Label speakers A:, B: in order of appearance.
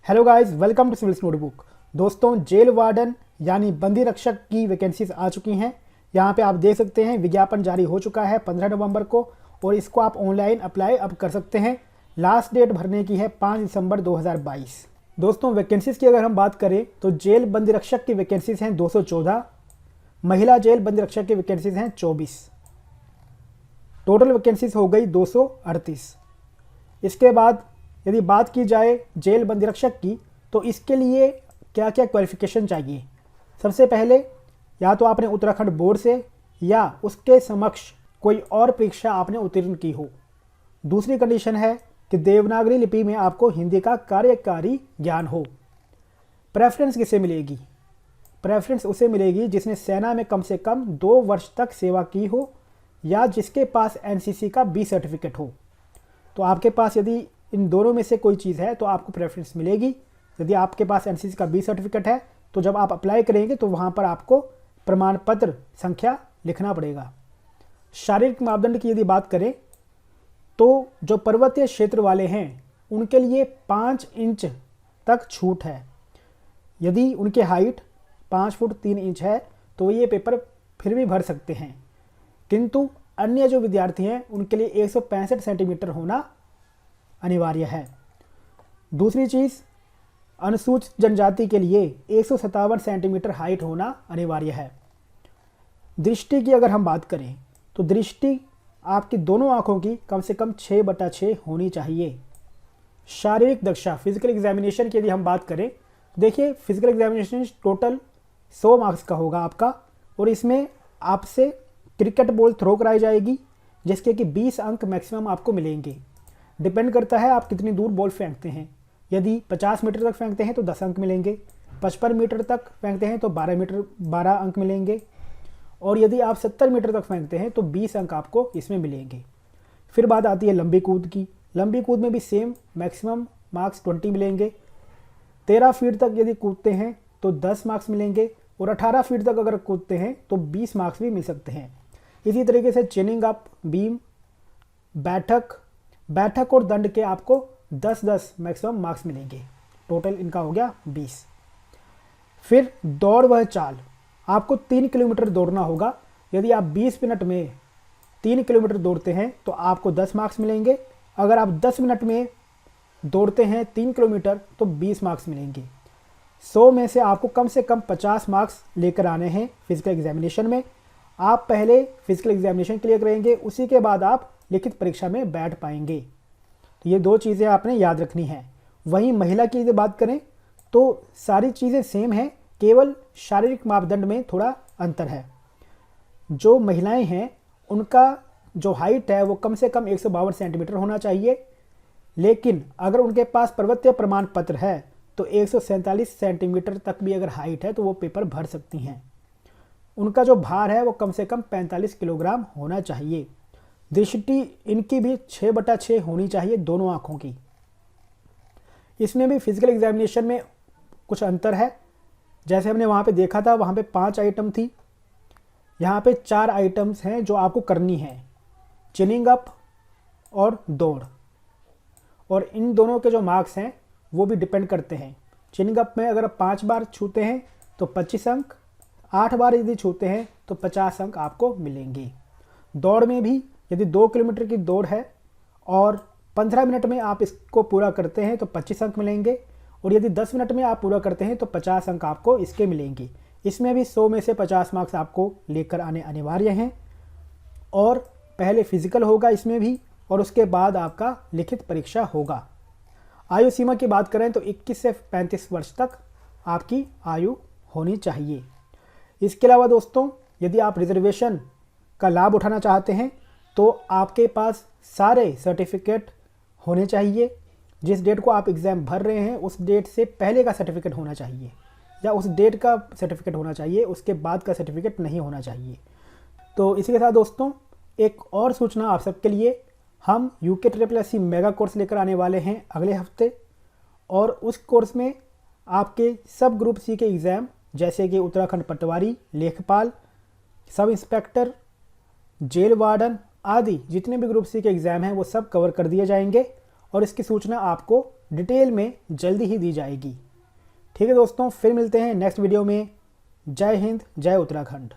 A: Hello guys, welcome to civils notebook. दोस्तों, jail warden यानी बंदी रक्षक की वैकेंसीज आ चुकी हैं। यहाँ पे आप देख सकते हैं विज्ञापन जारी हो चुका है 15 नवंबर को और इसको आप ऑनलाइन अप्लाई अब कर सकते हैं। लास्ट डेट भरने की है 5 दिसंबर 2022। दोस्तों, वैकेंसीज की अगर हम बात करें तो जेल बंदी रक्षक की वैकेंसीज हैं 214, महिला जेल बंदी रक्षक की वैकेंसीज हैं 24। टोटल वैकेंसीज हो गई 238। इसके बाद यदि बात की जाए जेल बंदी रक्षक की तो इसके लिए क्या क्या क्वालिफिकेशन चाहिए। सबसे पहले या तो आपने उत्तराखंड बोर्ड से या उसके समक्ष कोई और परीक्षा आपने उत्तीर्ण की हो। दूसरी कंडीशन है कि देवनागरी लिपि में आपको हिंदी का कार्यकारी ज्ञान हो। प्रेफरेंस किसे मिलेगी? प्रेफरेंस उसे मिलेगी जिसने सेना में कम से कम 2 वर्ष तक सेवा की हो या जिसके पास एनसीसी का बी सर्टिफिकेट हो। तो आपके पास यदि इन दोनों में से कोई चीज़ है तो आपको प्रेफरेंस मिलेगी। यदि आपके पास एनसीसी का बी सर्टिफिकेट है तो जब आप अप्लाई करेंगे तो वहाँ पर आपको प्रमाण पत्र संख्या लिखना पड़ेगा। शारीरिक मापदंड की यदि बात करें तो जो पर्वतीय क्षेत्र वाले हैं उनके लिए 5 इंच तक छूट है। यदि उनकी हाइट 5 फुट 3 इंच है तो ये पेपर फिर भी भर सकते हैं, किंतु अन्य जो विद्यार्थी हैं उनके लिए 165 सेंटीमीटर होना अनिवार्य है। दूसरी चीज़, अनुसूचित जनजाति के लिए 157 सेंटीमीटर हाइट होना अनिवार्य है। दृष्टि की अगर हम बात करें तो दृष्टि आपकी दोनों आंखों की कम से कम 6/6 होनी चाहिए। शारीरिक दक्षता फिजिकल एग्जामिनेशन की यदि हम बात करें, देखिए फिजिकल एग्जामिनेशन टोटल 100 मार्क्स का होगा आपका और इसमें आपसे क्रिकेट बॉल थ्रो कराई जाएगी जिसके कि 20 अंक मैक्सिमम आपको मिलेंगे। डिपेंड करता है आप कितनी दूर बॉल फेंकते हैं। यदि 50 मीटर तक फेंकते हैं तो 10 अंक मिलेंगे, 55 मीटर तक फेंकते हैं तो 12 अंक मिलेंगे और यदि आप 70 मीटर तक फेंकते हैं तो 20 अंक आपको इसमें मिलेंगे। फिर बात आती है लंबी कूद की। लंबी कूद में भी सेम मैक्सिमम मार्क्स 20 मिलेंगे। 13 फीट तक यदि कूदते हैं तो 10 मार्क्स मिलेंगे और 18 फीट तक अगर कूदते हैं तो 20 मार्क्स भी मिल सकते हैं। इसी तरीके से चेनिंग अप, बीम, बैठक और दंड के आपको 10-10 मैक्सिमम मार्क्स मिलेंगे। टोटल इनका हो गया 20। फिर दौड़ व चाल, आपको 3 किलोमीटर दौड़ना होगा। यदि आप 20 मिनट में 3 किलोमीटर दौड़ते हैं तो आपको 10 मार्क्स मिलेंगे। अगर आप 10 मिनट में दौड़ते हैं 3 किलोमीटर तो 20 मार्क्स मिलेंगे। 100 में से कम 50 मार्क्स लेकर आने हैं फिजिकल एग्जामिनेशन में। आप पहले फिजिकल एग्जामिनेशन क्लियर करेंगे, उसी के बाद आप लिखित परीक्षा में बैठ पाएंगे। तो ये 2 चीज़ें आपने याद रखनी है। वहीं महिला की यदि बात करें तो सारी चीज़ें सेम हैं, केवल शारीरिक मापदंड में थोड़ा अंतर है। जो महिलाएं हैं उनका जो हाइट है वो कम से कम 152 सेंटीमीटर होना चाहिए, लेकिन अगर उनके पास पर्वतीय प्रमाण पत्र है तो 147 सेंटीमीटर तक भी अगर हाइट है तो वो पेपर भर सकती हैं। उनका जो भार है वो कम से कम 45 किलोग्राम होना चाहिए। दृष्टि इनकी भी 6/6 होनी चाहिए दोनों आँखों की। इसमें भी फिजिकल एग्जामिनेशन में कुछ अंतर है। जैसे हमने वहाँ पे देखा था, वहाँ पे 5 आइटम थी, यहाँ पे 4 आइटम्स हैं जो आपको करनी है, चिनिंग अप और दौड़। और इन दोनों के जो मार्क्स हैं वो भी डिपेंड करते हैं। चिनिंग अप में अगर 5 बार छूते हैं तो 25 अंक, 8 बार यदि छूते हैं तो 50 अंक आपको मिलेंगे। दौड़ में भी यदि 2 किलोमीटर की दौड़ है और 15 मिनट में आप इसको पूरा करते हैं तो 25 अंक मिलेंगे और यदि 10 मिनट में आप पूरा करते हैं तो 50 अंक आपको इसके मिलेंगे। इसमें भी 100 में से 50 मार्क्स आपको लेकर आने अनिवार्य हैं और पहले फिजिकल होगा इसमें भी और उसके बाद आपका लिखित परीक्षा होगा। आयु सीमा की बात करें तो 21 से 35 वर्ष तक आपकी आयु होनी चाहिए। इसके अलावा दोस्तों, यदि आप रिजर्वेशन का लाभ उठाना चाहते हैं तो आपके पास सारे सर्टिफिकेट होने चाहिए। जिस डेट को आप एग्ज़ाम भर रहे हैं उस डेट से पहले का सर्टिफिकेट होना चाहिए या उस डेट का सर्टिफिकेट होना चाहिए, उसके बाद का सर्टिफिकेट नहीं होना चाहिए। तो इसी के साथ दोस्तों एक और सूचना आप सबके लिए, हम UKSSC मेगा कोर्स लेकर आने वाले हैं अगले हफ्ते और उस कोर्स में आपके सब ग्रुप सी के एग्ज़ाम जैसे कि उत्तराखंड पटवारी, लेखपाल, सब इंस्पेक्टर, जेल वार्डन आदि जितने भी ग्रुप सी के एग्ज़ाम हैं वो सब कवर कर दिए जाएंगे और इसकी सूचना आपको डिटेल में जल्दी ही दी जाएगी। ठीक है दोस्तों, फिर मिलते हैं नेक्स्ट वीडियो में। जय हिंद, जय उत्तराखंड।